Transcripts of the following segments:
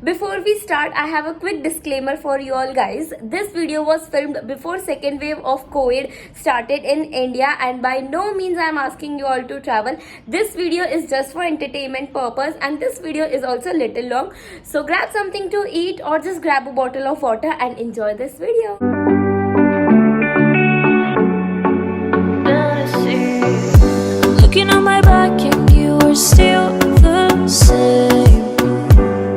Before we start, I have a quick disclaimer for you all guys. This video was filmed before second wave of COVID started in India, and by no means I am asking you all to travel. This video is just for entertainment purpose, and this video is also a little long. So grab something to eat or just grab a bottle of water and enjoy this video. Looking on my back and you are still the same.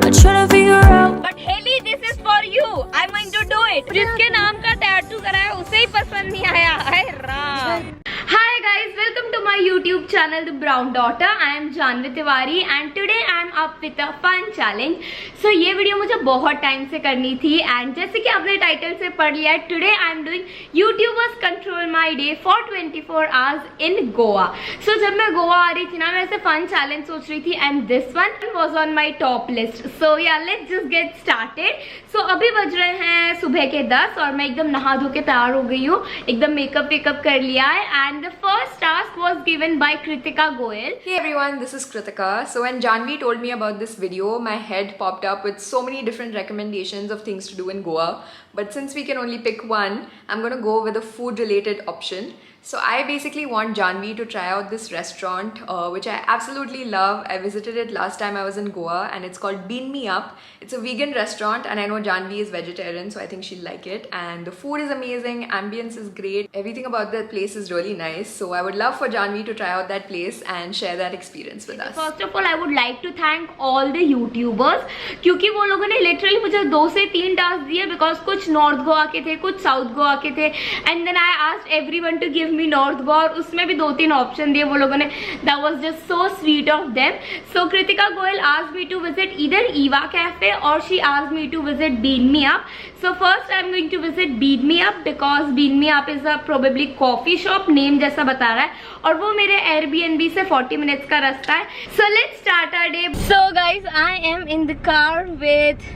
I'm trying to figure out. But Haley, this is for you. I'm going to do it. जिसके नाम का tattoo कराया उसे ही पसंद नहीं आया. हाय Ram. Hi guys, welcome to my YouTube channel The Brown Daughter. I am Janvi Tiwari and today I am up with a fun challenge. So ये video मुझे बहुत टाइम से करनी थी and जैसे कि आपने टाइटल से पढ़ लिया है, today I am doing YouTubers control my day for 24 hours in Goa. So जब मैं गोवा आ रही थी ना, मैं ऐसे फन चैलेंज सोच रही थी and this one was on my top list. So yeah, let's just get started. So अभी बज रहे हैं सुबह के 10 और मैं एकदम नहा धो के तैयार हो गई हूँ, एकदम मेकअप वेकअप कर लिया है and the first task was given by Kritika Goyal. Hey everyone, this is Kritika. So when Janvi told me about this video, my head popped up with so many different recommendations of things to do in Goa. But since we can only pick one, I'm gonna go with a food related option. So I basically want Janvi to try out this restaurant, which I absolutely love. I visited it last time I was in Goa and it's called Bean Me Up. It's a vegan restaurant and I know Janvi is vegetarian, so I think she'll like it. And the food is amazing, ambience is great. Everything about that place is really nice. So I would love for Janvi to try out that place and share that experience with us. First of all, I would like to thank all the YouTubers क्योंकि वो लोगों ने literally मुझे 2 से 3 task दिए because कुछ north Goa के थे, कुछ साउथ गोवा के थे and then I asked everyone to give me north Goa और उसमें भी 2-3 ऑप्शन दिए वो लोगों ने. That was just so sweet of them. So Kritika Goyal asked me to visit either Eva Cafe or she asked me to visit Bean Me Up. So first I'm going to visit Bean Me Up because Bean Me Up is a probably coffee shop, name जैसा बता रहा है और वो मेरे Airbnb से 40 minutes का रास्ता है. So let's start our day. So guys, I am in the car with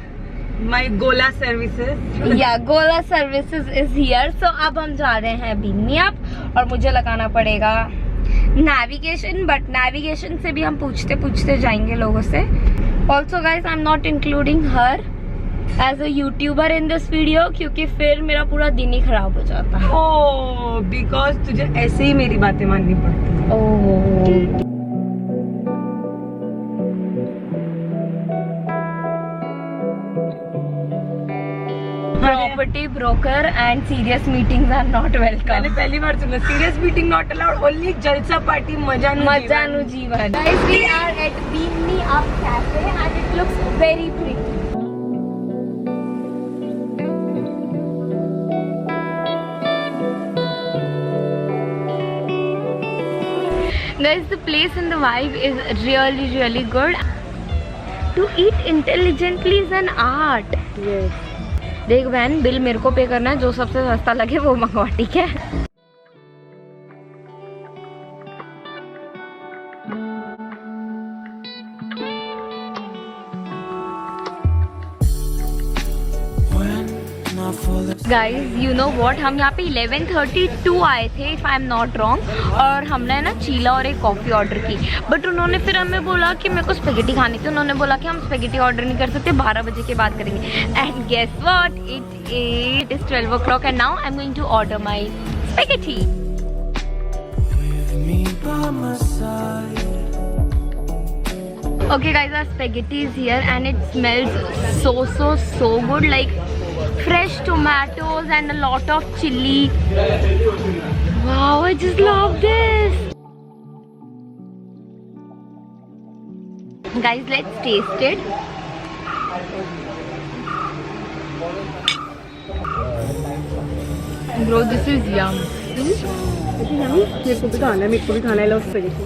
My Gola services. yeah, Gola services is here. So अब हम जा रहे हैं Bean Me Up और मुझे लगाना पड़ेगा navigation, but navigation से भी हम पूछते पूछते जाएंगे लोगों से. Also guys, I'm not including her as a YouTuber in this video क्योंकि फिर मेरा पूरा दिन ही खराब हो जाता है. Oh, because तुझे ऐसे ही मेरी बातें माननी पड़ती है. Oh. Property broker and serious meetings are not welcome. मैंने पहली बार सुना serious meeting not allowed, only जलसा पार्टी मजानु जीवन. Guys, we are at Bean Me Up Cafe and it looks very pretty. Guys, the place and the vibe is really good. To eat intelligently is an art. Yes. देख बहन, bill मेरे को पे करना है, जो सबसे सस्ता लगे वो मंगवा, ठीक है. गाइज यू नो वॉट, हम यहाँ पे 11:32 आए थे if I am not wrong और हमने ना चीला और एक कॉफ़ी ऑर्डर की. बट उन्होंने फिर हमें बोला कि मेरे को स्पेगेटी खानी थी. उन्होंने बोला कि हम स्पेगेटी ऑर्डर नहीं कर सकते, 12 बजे के बाद करेंगे. And guess what, it is 12 o'clock and now I am going to order my spaghetti. Okay guys, our spaghetti is here and it smells so good, like fresh tomatoes and a lot of chili. Wow, I just love this. Guys, let's taste it. Bro, this is yum. मेरे को भी खाना है love spaghetti.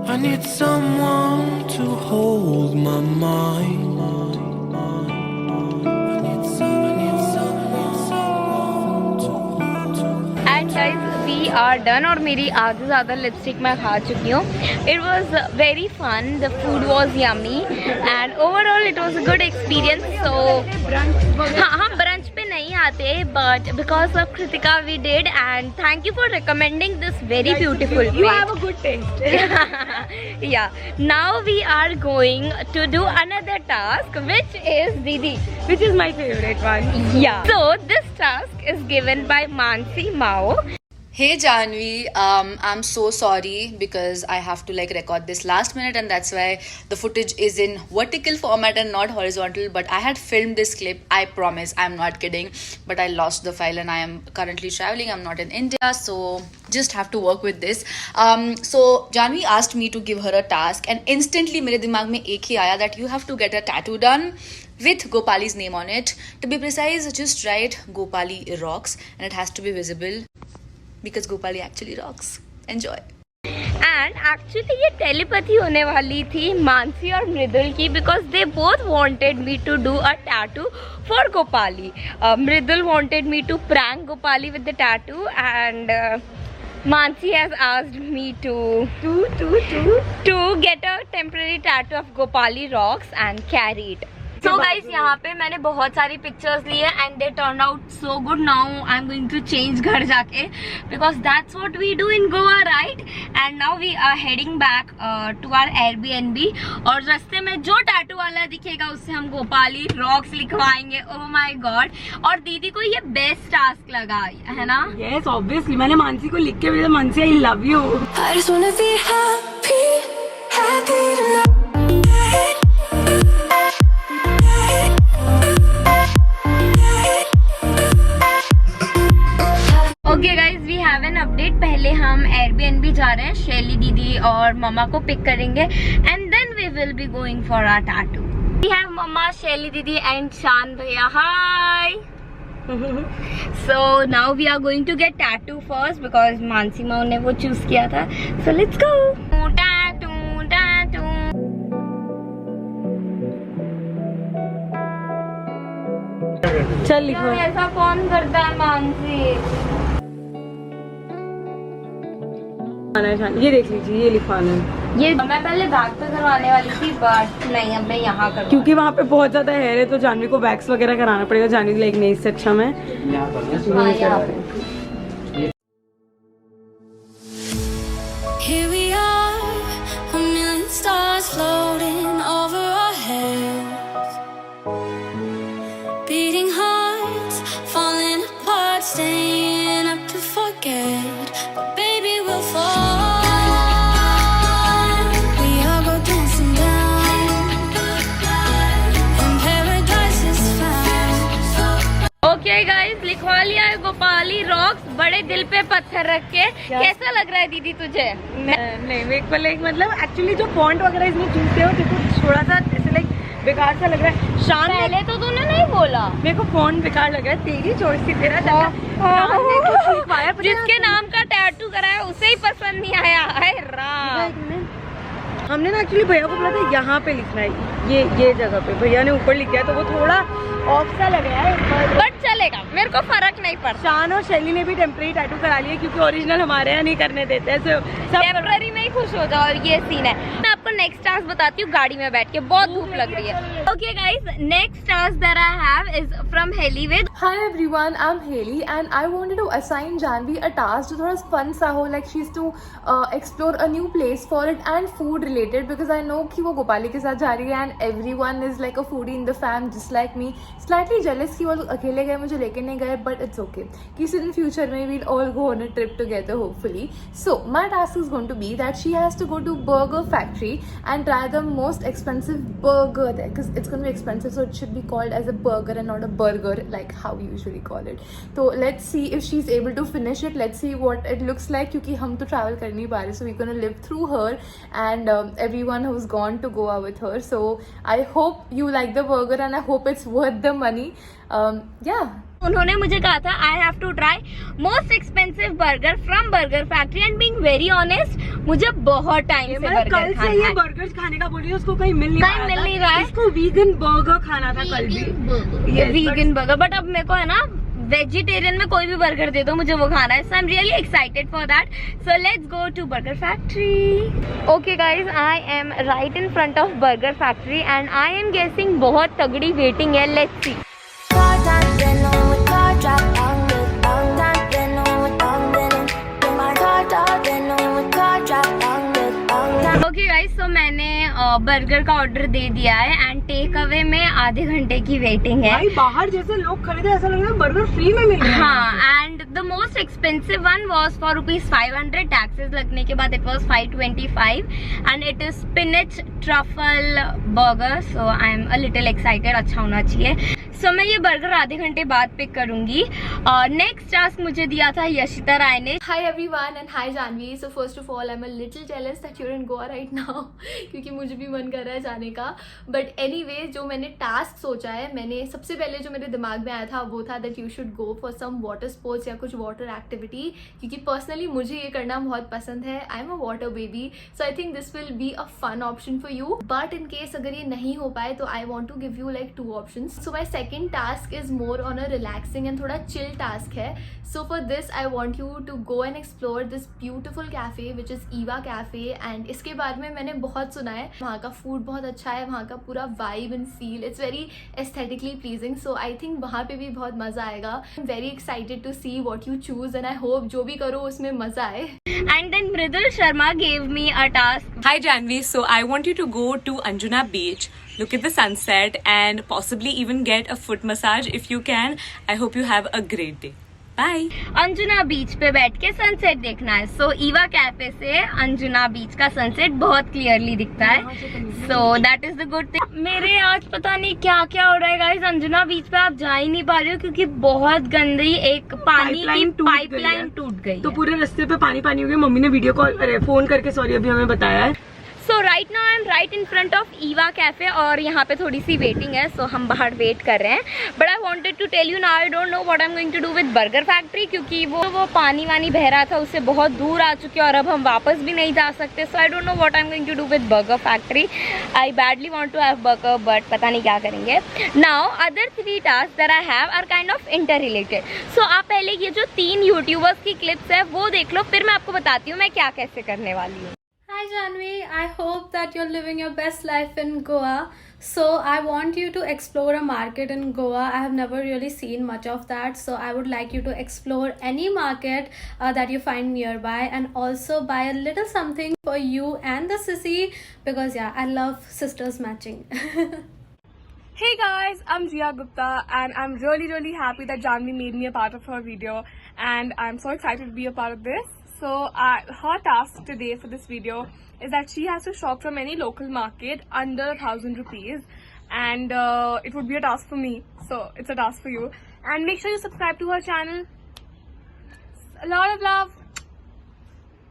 I need someone to hold my mind. And guys, we are done और मेरी आधी ज़्यादा lipstick मैं खा चुकी हूँ. It was very fun. The food was yummy and overall it was a good experience. So हाँ, हम ब्रंच पे नहीं आते, but because of Kritika we did, and thank you for recommending this very beautiful You place. have a good taste. Yeah, now we are going to do another task, which is Didi. Which is my favorite one. Yeah. So this task is given by Mansi Mao. Hey Janvi, I'm so sorry because I have to like record this last minute and that's why the footage is in vertical format and not horizontal, but I had filmed this clip, I promise, I'm not kidding, but I lost the file and I am currently traveling, I'm not in India, so just have to work with this. So Janvi asked me to give her a task and instantly मेरे दिमाग में एक ही आया that you have to get a tattoo done with Gopali's name on it. To be precise, just write Gopali rocks and it has to be visible. Because Gopali actually rocks. Enjoy. And actually ये telepathy होने वाली थी मानसी और मृदुल की, because they both wanted me to do a tattoo for Gopali. Mridul wanted me to prank Gopali with the tattoo, and Mansi has asked me to get a temporary tattoo of Gopali rocks and carry it. So guys, यहाँ पे मैंने बहुत सारी pictures ली है and they turned out so good. Now I'm going to change घर जाके, because that's what we do in Goa, right? And now we are heading back to our Airbnb. और रास्ते में जो tattoo वाला दिखेगा उससे हम Gopali rocks लिखवाएंगे. Oh my god! और दीदी को ये best task लगा, है ना? Yes, obviously. मैंने मानसी को लिख के भेजा, Mansi I love you. I just wanna be happy, happy tonight. Okay guys, we have an update. पहले हम Airbnb जा रहे हैं, शैली दीदी और मम्मा को पिक करेंगे and then we will be going for our tattoo. We have mamma, Shaily दीदी एंड शान भैया. Hi. So now we are going to get tattoo first because Mansi माओ ने वो चूज किया था. So let's go. Tattoo tattoo. चल लिखो. ऐसा कौन करता है मानसी? ये देख लीजिए, ये लिखवाना है. ये मैं पहले बैग पे करवाने वाली थी, बट नहीं, अब मैं यहाँ कर. क्योंकि वहाँ पे बहुत ज्यादा हेयर है तो जानवी को वैक्स वगैरह कराना पड़ेगा. जानवी के लिए एक नई से अच्छा में Here we are, a million stars floating over our heads, beating hearts, falling apart, staying up to forget. But baby, we'll fall. We all go dancing down, and paradise is found. Okay guys, लिखवा लिया है Gopali rocks बड़े दिल पे पत्थर रख के. कैसा लग रहा है दीदी तुझे? नहीं, मेरे को लाइक मतलब एक्चुअली जो फॉन्ट वगैरह इसमें चूज किया देखो थोड़ा सा ऐसे लाइक बेकार सा लग रहा है. शान पहले तो तूने नहीं बोला. मेरे को फॉन्ट बेकार लग रहा है. तेरी चॉइस थी, तेरा लिखवाया. जिसके नाम का टैटू कराया उसे ही पसंद नहीं आया. हाय राम. हमने ना एक्चुअली भैया को बोला था यहाँ पे लिखना है, ये जगह पे. भैया ने ऊपर लिखा है तो वो थोड़ा ऑफ सा लग रहा है, बट चलेगा, मेरे को फर्क नहीं पड़ता. शान और शैली ने भी टेम्परेरी टैटू करा लिया क्योंकि ओरिजिनल हमारे यहाँ नहीं करने देते हैं. सब टेम्पररी में ही खुश हो जाओ. और ये सीन है. मैं आपको नेक्स्ट टास्क बताती हूँ गाड़ी में बैठ के, बहुत धूप लग रही है. Okay guys, next task that I have is from हेलीविद. Hi everyone, I'm Haley and I wanted to assign Janvi a task जो थोड़ा fun सा हो, like she's to explore a new place for it and food related because I know कि वो गोपाली के साथ जा रही है and everyone is like a foodie in the fam just like me. Slightly jealous कि वो अकेले गए, मुझे लेके नहीं गए, but it's okay. किसी दिन future में we'll all go on a trip together hopefully. So my task is going to be that she has to go to Burger Factory and try the most expensive burger there because it's going to be expensive, so it should be called as a burger and not a burger like how we usually call it. So let's see if she's able to finish it. Let's see what it looks like क्योंकि हम तो travel कर नहीं पा रहे, so we're going to live through her and everyone who's gone to Goa with her. So I hope you like the burger and I hope it's worth the money. Yeah. उन्होंने मुझे कहा था I have to try most expensive burger from Burger Factory and being very honest मुझे बहुत time से burger कल से ये खाना है. बर्गर्स खाने का बोली, उसको कहीं मिल नहीं रहा है. इसको वीगन बर्गर खाना था कल भी. ये वीगन बर्गर, बट अब मेरे को है ना वेजिटेरियन में कोई भी बर्गर दे दो, मुझे वो खाना है. So I am really excited for that. So let's go to Burger Factory. Okay guys, I am right in front of Burger Factory and I am guessing बहुत तगड़ी वेटिंग है. Let's see. बर्गर का order दे दिया है and take away में आधे घंटे की वेटिंग है। भाई बाहर जैसे लोग खरीदे ऐसा लग रहा है बर्गर फ्री में मिल रहा है। हाँ, and the most expensive one was for ₹500, taxes लगने के बाद it was 525 and it is spinach truffle burger. So I am a little excited, अच्छा होना चाहिए। सो मैं ये बर्गर आधे घंटे बाद पिक करूंगी। नेक्स्ट टास्क मुझे दिया था यशिता राय ने। Hi everyone and hi Janvi. So first of all, I'm a little jealous that you're in Goa right now क्योंकि मुझे भी मन कर रहा है जाने का। But anyway, जो मैंने टास्क सोचा है, मैंने सबसे पहले जो मेरे दिमाग में आया था वो था that you should go for some water sports या कुछ water activity, क्योंकि personally मुझे ये करना बहुत पसंद है। I'm a water baby, so I think this will be a fun option for you. But in case अगर ये नहीं हो पाए तो I want to give you like 2 options. So my second task is more on a relaxing and थोड़ा chill task है। So for this I want you to go and explore this beautiful cafe which is Eva Cafe, and इसके बारे में मैंने बहुत सुना है। वहाँ का फूड बहुत अच्छा है, वहाँ का पूरा vibe and feel, it's very aesthetically pleasing. So I think वहाँ पे भी बहुत मजा आएगा। I am very excited to see what you choose and I hope जो भी करो उसमें मजा आए। And then Mridul Sharma gave me a task. Hi Janvi, so I want you to go to Anjuna Beach, look at the sunset and possibly even get a foot massage if you can. I hope you have a great day. Bye. Anjuna बीच पे बैठ के sunset देखना है। सो Eva cafe से अंजुना बीच का sunset बहुत clearly दिखता है। So that is the good thing. मेरे आज पता नहीं क्या क्या हो रहा है गाइस। अंजुना बीच पे आप जा ही नहीं पा रहे हो क्योंकि बहुत गंदी एक पानी की पाइपलाइन टूट गई तो है। पूरे रास्ते पे पानी पानी हो गया। मम्मी ने वीडियो कॉल फोन करके सॉरी अभी हमें बताया है। So right now I am right in front of Eva Cafe और यहाँ पे थोड़ी सी वेटिंग है। सो हम बाहर वेट कर रहे हैं। But I wanted to tell you now I don't know what I am going to do with Burger Factory, क्योंकि वो पानी वानी बह रहा था, उससे बहुत दूर आ चुके हैं और अब हम वापस भी नहीं जा सकते। So I don't know what I am going to do with Burger Factory. I badly want to have burger but पता नहीं क्या करेंगे। Now other 3 task that I have are kind of interrelated. सो आप पहले ये जो 3 YouTubers की क्लिप्स है वो देख लो, फिर मैं आपको बताती हूँ मैं क्या कैसे करने वाली हूँ। Hi Janvi, I hope that you're living your best life in Goa. So I want you to explore a market in Goa. I have never really seen much of that. So I would like you to explore any market that you find nearby and also buy a little something for you and the sissy because yeah, I love sisters matching. Hey guys, I'm Jia Gupta and I'm really happy that Janvi made me a part of her video and I'm so excited to be a part of this. So her task today for this video is that she has to shop from any local market under 1,000 rupees and it would be a task for me, so it's a task for you, and make sure you subscribe to her channel. A lot of love.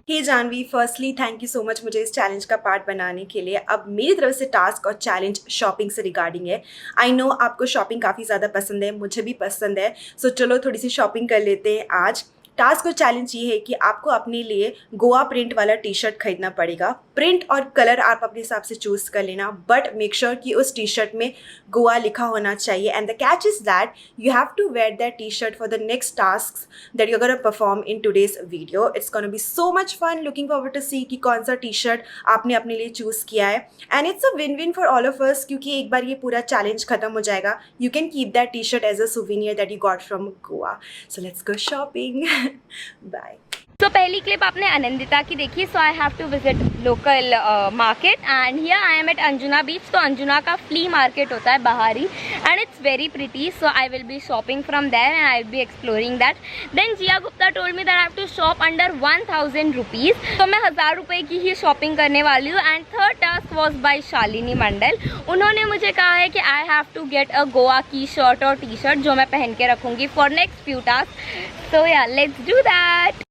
Hey Janvi, firstly thank you so much मुझे इस challenge का part बनाने के लिए। अब मेरी तरफ से टास्क और चैलेंज शॉपिंग से रिगार्डिंग है। आई नो आपको शॉपिंग काफ़ी ज़्यादा पसंद है, मुझे भी पसंद है। सो चलो थोड़ी सी शॉपिंग कर लेते हैं आज। टास्क और चैलेंज ये है कि आपको अपने लिए गोवा प्रिंट वाला टी शर्ट खरीदना पड़ेगा। प्रिंट और कलर आप अपने हिसाब से चूज़ कर लेना, बट मेक श्योर कि उस टी शर्ट में गोवा लिखा होना चाहिए। And the catch is that you have to wear that T shirt for the next task that you gonna perform in today's video. It's gonna be so much fun. Looking forward to see कि कौन सा T shirt आपने अपने लिए choose किया है। And it's a win win for all of us, क्योंकि एक बार ये पूरा चैलेंज खत्म हो जाएगा, you can keep that T shirt as a souvenir that you got from Goa. So let's go shopping. Bye. तो पहली क्लिप आपने अनंदिता की देखी। So I have to visit local market and here I am at Anjuna beach. तो अंजुना का flea market होता है बाहरी and it's very pretty. So I will be shopping from there and I will be exploring that. Then Jiya Gupta told me that I have to shop under 1,000 rupees. तो मैं 1,000 रुपये की ही shopping करने वाली हूँ। And third task was by Shalini Mandal. उन्होंने मुझे कहा है कि I have to get a Goa की शर्ट और टी शर्ट जो मैं पहन के रखूँगी फॉर नेक्स्ट फ्यू टास्क। सो या let's do that.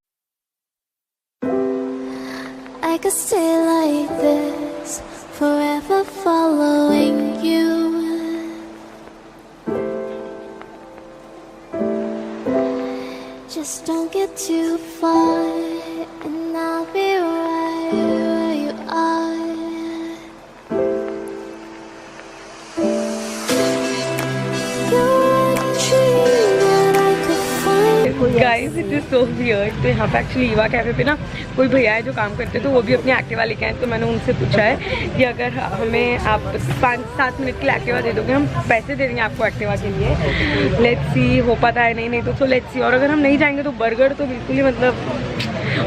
I could stay like this, forever following you. Just don't get too far, and I'll be right where you are. You're a dream that I could find. Guys it is so weird. तो यहाँ पे actually Eva cafe पे ना कोई भैया है जो काम करते हैं, तो वो भी अपनी एक्टिवा लेके आए। तो मैंने उनसे पूछा है कि अगर हमें आप 5-7 मिनट के लिए एक्टिवा दे दोगे, हम पैसे दे देंगे आपको एक्टिवा के लिए। लेट्स सी हो पाता है नहीं तो सो लेट्स सी। और अगर हम नहीं जाएंगे तो बर्गर तो बिल्कुल ही मतलब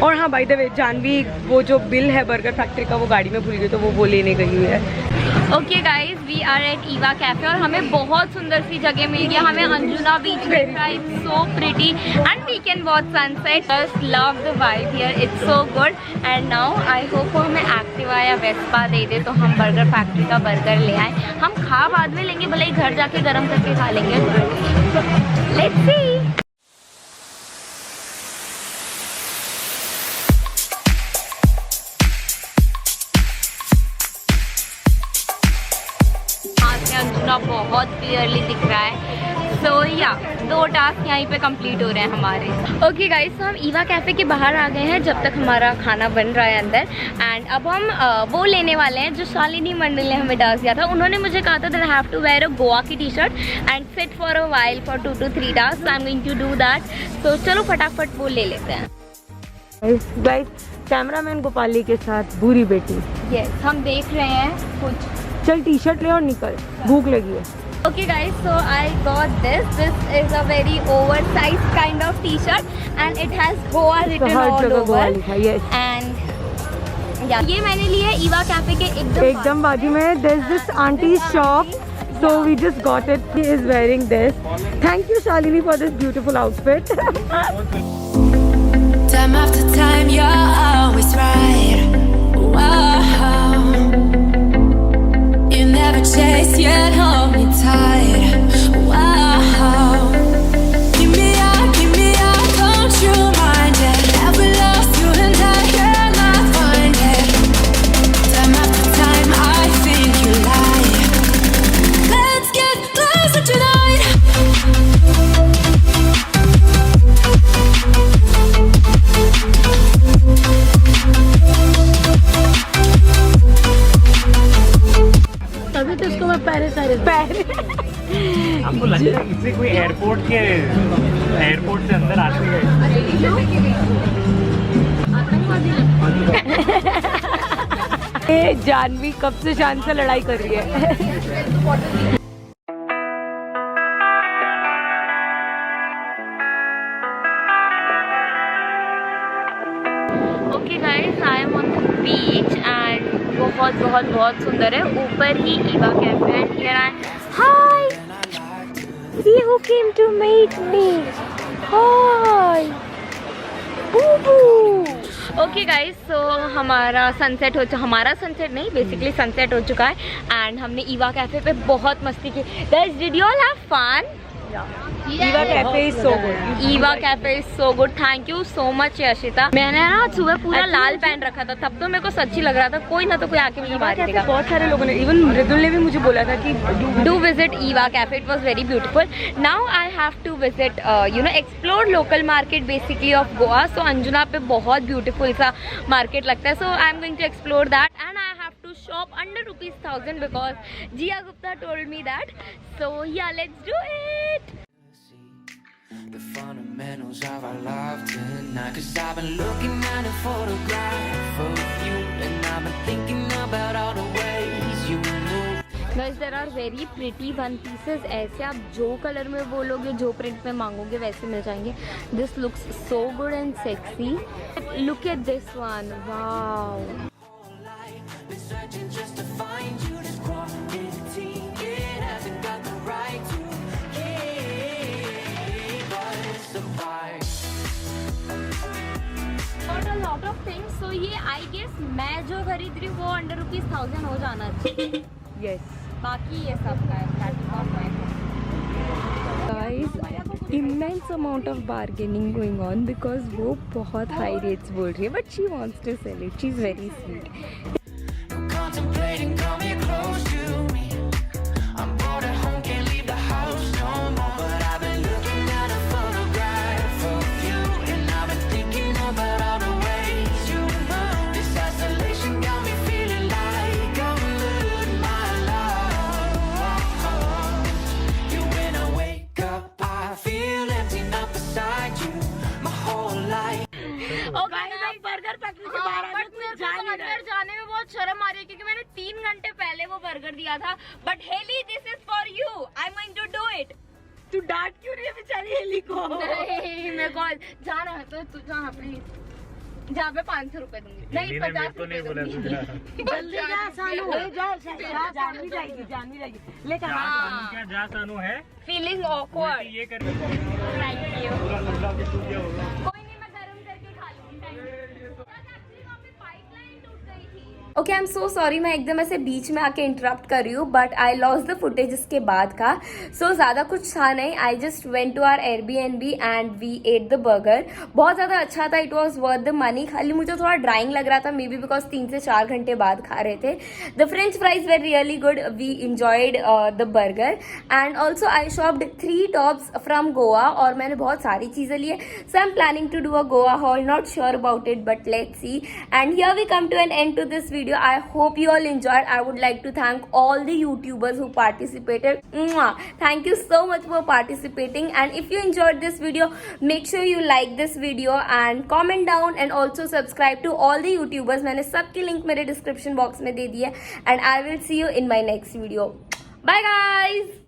और हाँ बाय द वे जानवी वो जो बिल है बर्गर फैक्ट्री का वो गाड़ी में भूल गई, तो वो लेने गई हुई है। Okay guys, we are at Eva Cafe और हमें बहुत सुंदर सी जगह मिल गया। हमें अंजुना बीच मिल रहा है, it's so pretty and we can watch sunset. Just love the vibe here, it's so good. And now I hope वो हमें एक्टिवा या वेस्पा दे दे तो हम बर्गर फैक्ट्री का बर्गर ले आए। हम खा बाद में लेंगे, भले ही घर जाके गर्म करके खा लेंगे। Let's see. अंजुना बहुत क्लियरली दिख रहा है। सो या 2 टास्क यहीं पे कंप्लीट हो रहे हैं हमारे। ओके गाइस, तो हम ईवा कैफे के बाहर आ गए हैं जब तक हमारा खाना बन रहा है अंदर। एंड अब हम वो लेने वाले हैं जो शालिनी मंडल ने हमें डांस दिया था। उन्होंने मुझे कहा था that I have to wear a Goa की T shirt and sit for a while for 2 to 3 task. I am going to do that. तो चलो फटाफट वो ले लेते हैं। गाइस, कैमरामैन गोपाली के साथ बुरी बेटी। यस, हम देख रहे हैं कुछ। चल टी शर्ट ले और निकल, भूख लगी है। Okay guys, so I got this. This is a very oversized kind of t-shirt and it has Goa written her all जगह गोवा over. लिखा है, yes. And yeah, ये मैंने लिया है ईवा कैफे के एकदम बाजू में। There's this auntie's shop, so we just got it. She is wearing this. Thank you Shalini for this beautiful outfit. Time after time, you're always right. Wow. You never chase, yet hold me tight. Wow. Give me up, don't you mind it? Have we lost you and I cannot find it. Time after time, I think you lie. Let's get closer tonight. तभी तो उसको मैं पैरे आपको लगता है इससे कोई एयरपोर्ट से अंदर आते गए। जानवी कब से शान से लड़ाई कर रही है। Okay guys, I am on the beach and बहुत बहुत बहुत सुंदर है। ऊपर ही Eva Cafe and here I hi see who came to meet me. Hi बूबू। ओके गाइस, सो हमारा सनसेट नहीं, बेसिकली सनसेट हो चुका है एंड हमने ईवा कैफे पे बहुत मस्ती की। Guys, did you all have fun? Eva Cafe is so good. Eva Cafe is so good. Thank you so much Yashita. मैंने ना आज सुबह पूरा लाल पहन रखा था, तब तो मेरे को सच्ची लग रहा था कोई ना तो कोई आके मुझे मार देगा। बहुत सारे लोगों ने, इवन मृदुल ने भी मुझे बोला था कि do visit Eva Cafe, it was very beautiful. Now I have to visit explore local market basically of Goa. So Anjuna पे बहुत ब्यूटीफुल सा मार्केट लगता है। So I am going to explore that and I have to shop under ₹1000 because Jia Gupta told me that. So yeah, let's do it. The fundamentals of our love tonight, 'cause I've been looking at a photograph of you and I've been thinking about all the ways you move. Guys, there are very pretty one pieces. ऐसे आप जो colour में बोलोगे, जो print में मांगोगे वैसे मिल जाएंगे। This looks so good and sexy. Look at this one. Wow. Been searching just to find you, this quarantine, it hasn't got the right to keep us apart. Got a lot of things. So ये I guess मैं जो खरीद रही हूँ वो under ₹1000 हो जाना चाहिए। यस बाकी ये सब का है। That is not my fault. Guys, immense amount of bargaining going on because वो बहुत high rates बोल रही है, but she wants to sell it. She's very sweet. Contemplating coming close to me. I'm bored at home, can't leave the house no more. But I've been looking at a photograph of you and I've been thinking about all the ways you move. This isolation got me feeling like I'm losing my love. You when I wake up, I feel empty, not beside you. My whole life. Burger factory से बाहर अंदर जाने में बहुत शर्म आ रही है क्योंकि मैंने 3 घंटे पहले वो बर्गर दिया था। But Hailey, this is for you, I am going to do it. तू डांट क्यों रही है बेचारी हेली को? नहीं, मैं कॉल जाना है तो तू जाना प्लीज। जहाँ पे 500 रुपए दूंगी, नहीं दिल्ली ने मेरे 50 को नहीं रुपए बोला दूंगी। तुझे। जल्दी जा सानू, जानवी जाएगी ले जा सानू क्या जा सानू है फीलिंग ऑकवर्ड। ये कर थैंक यू। पूरा लल्ला भी टूट गया होगा। कोई नहीं, मैं गरम करके खा लूंगी। Thank you. एक्चुअली वहाँ पे पाइपलाइन टूट गई थी। Okay, I am so sorry, मैं एकदम ऐसे बीच में आके इंटरप्ट कर रही हूँ, but I lost the footage इसके बाद का। सो ज़्यादा कुछ था नहीं, I just went to our Airbnb and we ate the burger. बहुत ज़्यादा अच्छा था, it was worth the money. खाली मुझे थोड़ा ड्राइंग लग रहा था, मे बी बिकॉज 3 से 4 घंटे बाद खा रहे थे। The French fries were really good, we enjoyed the burger and also I shopped 3 tops from Goa, और मैंने बहुत सारी चीज़ें ली है। So I am planning to do a Goa haul, not sure about it, but let's see. And here we come to an end to this video. I hope you all enjoyed. I would like to thank all the YouTubers who participated. Mwah! Thank you so much for participating. And if you enjoyed this video, make sure you like this video and comment down and also subscribe to all the YouTubers. मैंने सबकी link मेरे description box में दे दी है. And I will see you in my next video. Bye guys.